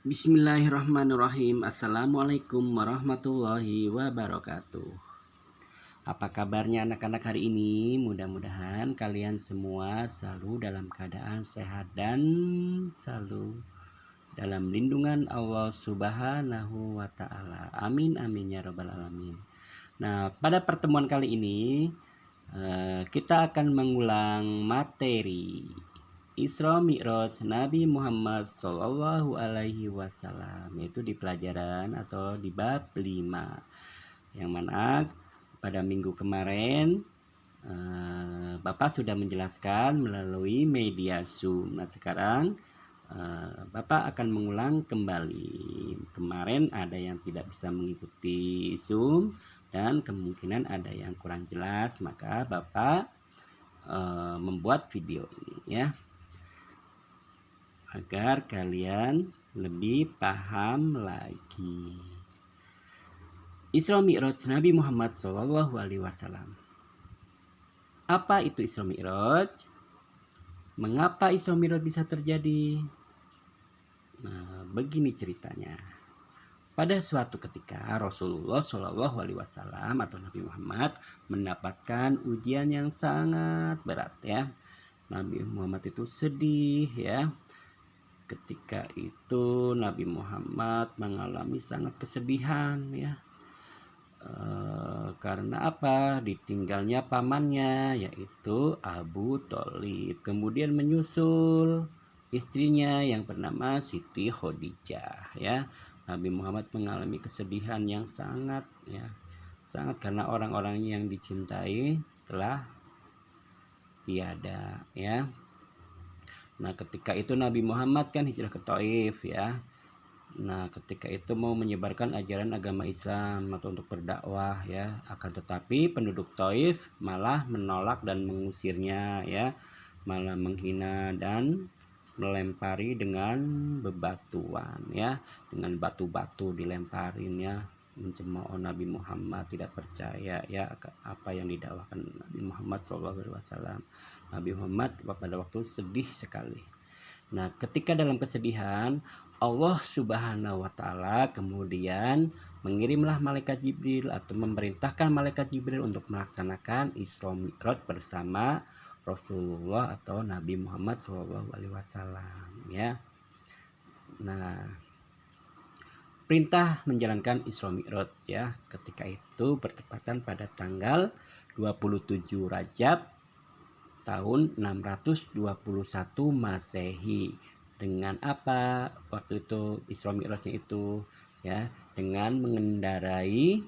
Bismillahirrahmanirrahim. Assalamualaikum warahmatullahi wabarakatuh. Apa kabarnya anak-anak hari ini? Mudah-mudahan kalian semua selalu dalam keadaan sehat dan selalu dalam lindungan Allah Subhanahu wa Ta'ala. Amin amin ya rabbal alamin. Nah, pada pertemuan kali ini kita akan mengulang materi Isra Mi'raj Nabi Muhammad Shallallahu Alaihi Wasallam, yaitu di pelajaran atau di bab 5, yang mana pada minggu kemarin Bapak sudah menjelaskan melalui media Zoom. Nah, sekarang Bapak akan mengulang kembali. Kemarin ada yang tidak bisa mengikuti Zoom dan kemungkinan ada yang kurang jelas, maka Bapak membuat video ini ya, agar kalian lebih paham lagi. Isra Mi'raj Nabi Muhammad SAW. Apa itu Isra Mi'raj? Mengapa Isra Mi'raj bisa terjadi? Nah, begini ceritanya. Pada suatu ketika Rasulullah SAW atau Nabi Muhammad mendapatkan ujian yang sangat berat ya. Nabi Muhammad itu sedih ya. Ketika itu Nabi Muhammad mengalami sangat kesedihan ya, karena apa? Ditinggalnya pamannya yaitu Abu Thalib. Kemudian menyusul istrinya yang bernama Siti Khadijah ya. Nabi Muhammad mengalami kesedihan yang sangat ya, sangat karena orang-orang yang dicintai telah tiada ya. Nah, ketika itu Nabi Muhammad kan hijrah ke Taif ya. Nah, ketika itu mau menyebarkan ajaran agama Islam atau untuk berdakwah ya. Akan tetapi penduduk Taif malah menolak dan mengusirnya ya. Malah menghina dan melempari dengan bebatuan ya. Dengan batu-batu dilemparin ya. Mencemooh Nabi Muhammad, tidak percaya ya apa yang didakwakan Nabi Muhammad SAW. Nabi Muhammad pada waktu sedih sekali. Nah, ketika dalam kesedihan, Allah Subhanahu wa Ta'ala kemudian mengirimlah malaikat Jibril atau memerintahkan malaikat Jibril untuk melaksanakan Isra Mi'raj bersama Rasulullah atau Nabi Muhammad SAW ya. Nah, perintah menjalankan Isra Mi'raj ya, ketika itu bertepatan pada tanggal 27 Rajab tahun 621 Masehi. Dengan apa waktu itu Isra Mi'rajnya itu ya? Dengan mengendarai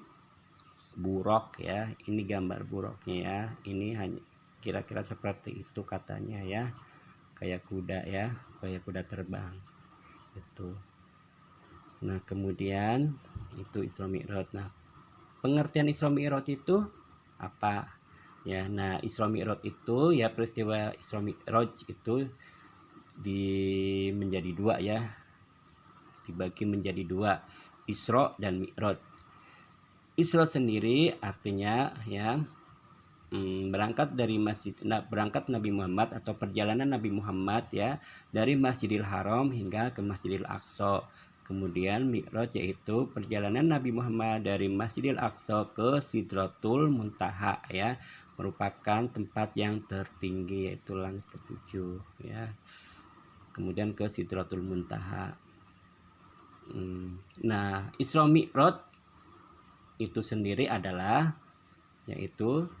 buraq ya. Ini gambar buraqnya ya. Ini hanya kira-kira seperti itu katanya ya. Kayak kuda ya, kayak kuda terbang itu. Nah, kemudian itu Isra Mi'raj. Nah, pengertian Isra Mi'raj itu apa? Ya, nah Isra Mi'raj itu ya, peristiwa Isra Mi'raj itu menjadi dua ya, dibagi menjadi dua, Isra dan Mi'raj. Isra sendiri artinya ya berangkat dari berangkat Nabi Muhammad atau perjalanan Nabi Muhammad ya, dari Masjidil Haram hingga ke Masjidil Aqsa. Kemudian Mi'raj yaitu perjalanan Nabi Muhammad dari Masjidil Aqsa ke Sidratul Muntaha ya, merupakan tempat yang tertinggi yaitu langit ketujuh ya. Kemudian ke Sidratul Muntaha. Nah, Isra Mi'raj itu sendiri adalah yaitu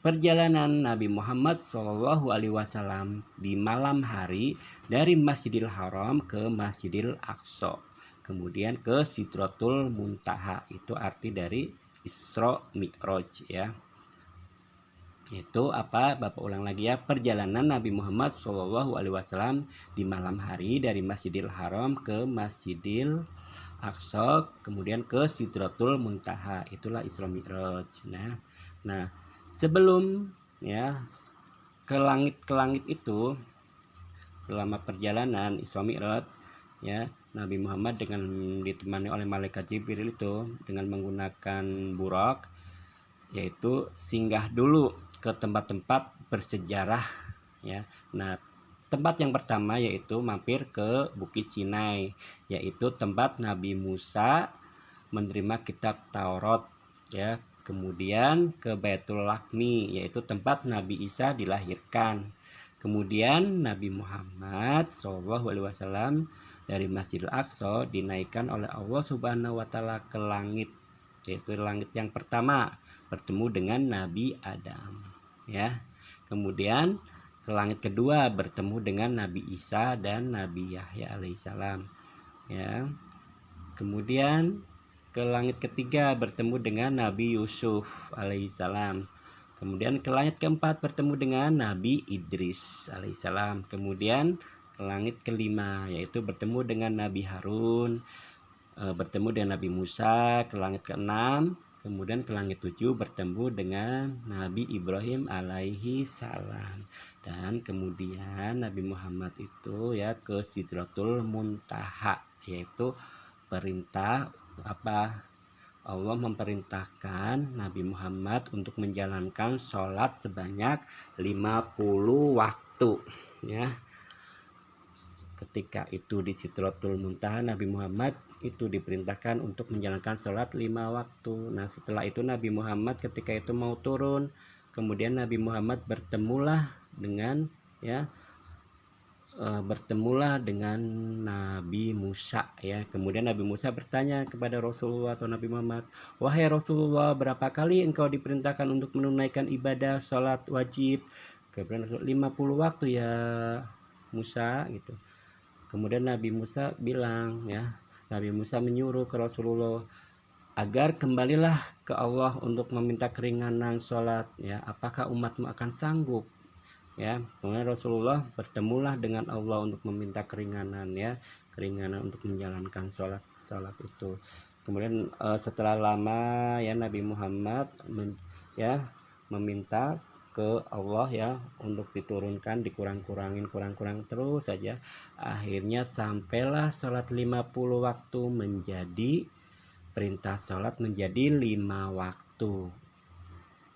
perjalanan Nabi Muhammad SAW di malam hari dari Masjidil Haram ke Masjidil Aqsa, kemudian ke Sidratul Muntaha. Itu arti dari Isra Mi'raj ya. Itu apa? Bapak ulang lagi ya, perjalanan Nabi Muhammad SAW di malam hari dari Masjidil Haram ke Masjidil Aqsa, kemudian ke Sidratul Muntaha. Itulah Isra Mi'raj. Nah, sebelum ya ke langit itu, selama perjalanan Isra Mi'raj ya, Nabi Muhammad dengan ditemani oleh malaikat Jibril itu dengan menggunakan buraq, yaitu singgah dulu ke tempat-tempat bersejarah ya. Nah, tempat yang pertama yaitu mampir ke Bukit Sinai, yaitu tempat Nabi Musa menerima kitab Taurat ya. Kemudian ke Baitul Lahmi, yaitu tempat Nabi Isa dilahirkan. Kemudian Nabi Muhammad SAW dari Masjidil Aqsa dinaikkan oleh Allah Subhanahu wa taala ke langit, yaitu langit yang pertama, bertemu dengan Nabi Adam ya. Kemudian ke langit kedua bertemu dengan Nabi Isa dan Nabi Yahya alaihissalam ya. Kemudian ke langit ketiga bertemu dengan Nabi Yusuf alaihissalam. Kemudian ke langit keempat bertemu dengan Nabi Idris alaihissalam. Kemudian ke langit kelima yaitu bertemu dengan Nabi Harun, bertemu dengan Nabi Musa. Ke langit keenam, kemudian ke langit 7 bertemu dengan Nabi Ibrahim alaihi salam. Dan kemudian Nabi Muhammad itu ya ke Sidratul Muntaha, yaitu perintah apa, Allah memerintahkan Nabi Muhammad untuk menjalankan sholat sebanyak 50 waktu ya. Ketika itu di Sidratul Muntaha, Nabi Muhammad itu diperintahkan untuk menjalankan sholat 5 waktu. Nah setelah itu Nabi Muhammad ketika itu mau turun, kemudian Nabi Muhammad bertemulah dengan Nabi Musa ya. Kemudian Nabi Musa bertanya kepada Rasulullah atau Nabi Muhammad, wahai Rasulullah, berapa kali engkau diperintahkan untuk menunaikan ibadah sholat wajib? Kemudian 50 waktu ya Musa gitu. Kemudian Nabi Musa bilang ya, Nabi Musa menyuruh ke Rasulullah agar kembalilah ke Allah untuk meminta keringanan sholat ya, apakah umatmu akan sanggup ya. Kemudian Rasulullah bertemulah dengan Allah untuk meminta keringanan ya, keringanan untuk menjalankan sholat itu. Kemudian setelah lama ya Nabi Muhammad meminta ke Allah ya untuk diturunkan, kurang-kurang terus saja. Akhirnya sampailah sholat 50 waktu menjadi perintah sholat menjadi 5 waktu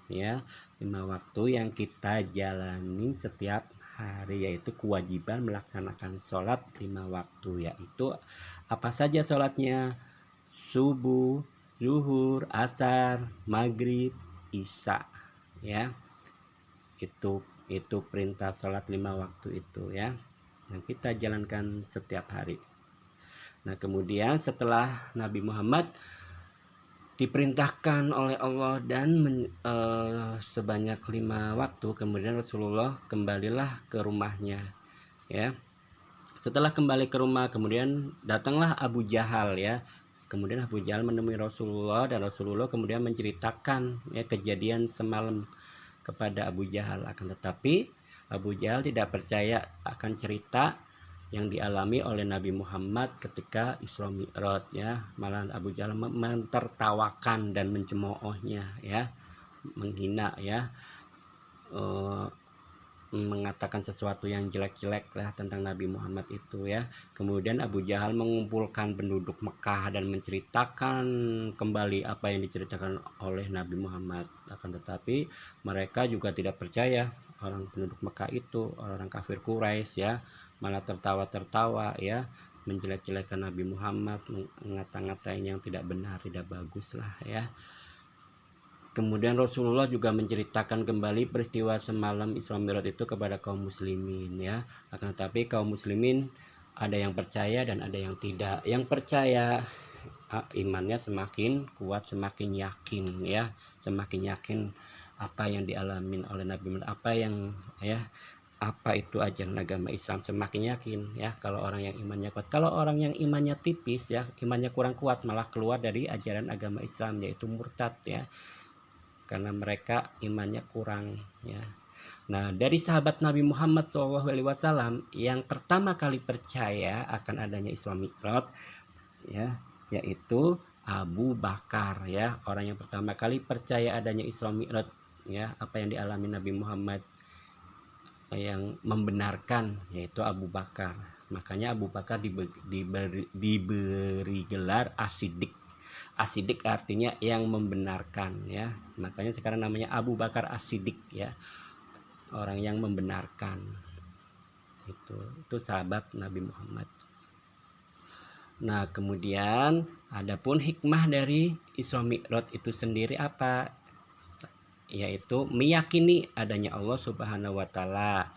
ya, 5 waktu yang kita jalani setiap hari, yaitu kewajiban melaksanakan sholat 5 waktu, yaitu apa saja sholatnya? Subuh, zuhur, asar, maghrib, isya ya. Itu perintah sholat 5 waktu itu ya, yang kita jalankan setiap hari. Nah kemudian setelah Nabi Muhammad diperintahkan oleh Allah dan sebanyak 5 waktu, kemudian Rasulullah kembalilah ke rumahnya ya. Setelah kembali ke rumah, kemudian datanglah Abu Jahal ya. Kemudian Abu Jahal menemui Rasulullah dan Rasulullah kemudian menceritakan ya kejadian semalam kepada Abu Jahal. Akan tetapi Abu Jahal tidak percaya akan cerita yang dialami oleh Nabi Muhammad ketika Isra Mi'raj ya. Malah Abu Jahal mentertawakan dan mencemoohnya ya, menghina ya, mengatakan sesuatu yang jelek-jelek lah tentang Nabi Muhammad itu ya. Kemudian Abu Jahal mengumpulkan penduduk Mekah dan menceritakan kembali apa yang diceritakan oleh Nabi Muhammad. Akan tetapi mereka juga tidak percaya, orang penduduk Mekah itu, orang kafir Quraisy ya, malah tertawa-tertawa ya, menjelek-jelekan Nabi Muhammad, mengata-ngatain yang tidak benar, tidak bagus lah ya. Kemudian Rasulullah juga menceritakan kembali peristiwa semalam Isra Mi'raj itu kepada kaum muslimin ya. Akan tetapi kaum muslimin ada yang percaya dan ada yang tidak. Yang percaya imannya semakin kuat, semakin yakin ya, semakin yakin apa yang dialamin oleh Nabi Muhammad, apa itu ajaran agama Islam, semakin yakin ya. Kalau orang yang imannya kuat, kalau orang yang imannya tipis ya, imannya kurang kuat, malah keluar dari ajaran agama Islam, yaitu murtad ya, karena mereka imannya kurang ya. Nah dari sahabat Nabi Muhammad SAW yang pertama kali percaya akan adanya Isra Mi'raj ya, yaitu Abu Bakar ya, orang yang pertama kali percaya adanya Isra Mi'raj ya, apa yang dialami Nabi Muhammad yang membenarkan, yaitu Abu Bakar. Makanya Abu Bakar diberi gelar As-Siddiq. As-Siddiq artinya yang membenarkan ya. Makanya sekarang namanya Abu Bakar As-Siddiq ya, orang yang membenarkan. Itu sahabat Nabi Muhammad. Nah, kemudian adapun hikmah dari Isra Mi'raj itu sendiri apa? Yaitu meyakini adanya Allah Subhanahu wa taala,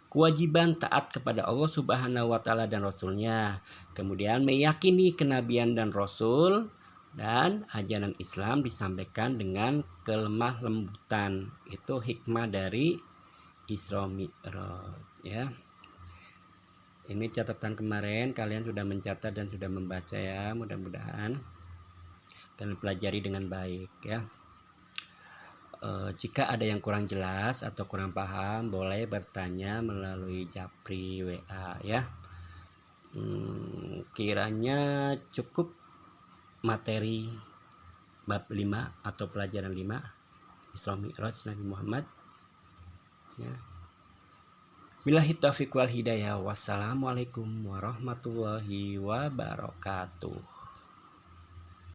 kewajiban taat kepada Allah Subhanahu wa taala dan Rasulnya, kemudian meyakini kenabian dan Rasul, dan ajaran Islam disampaikan dengan kelemah lembutan. Itu hikmah dari Isra Mi'raj ya. Ini catatan kemarin, kalian sudah mencatat dan sudah membaca ya. Mudah-mudahan kalian pelajari dengan baik ya. Jika ada yang kurang jelas atau kurang paham, boleh bertanya melalui Japri WA ya. Kiranya cukup materi bab 5 atau pelajaran 5 Isra Mi'raj Nabi Muhammad ya. Billahi taufiq wal hidayah. Wassalamualaikum warahmatullahi wabarakatuh.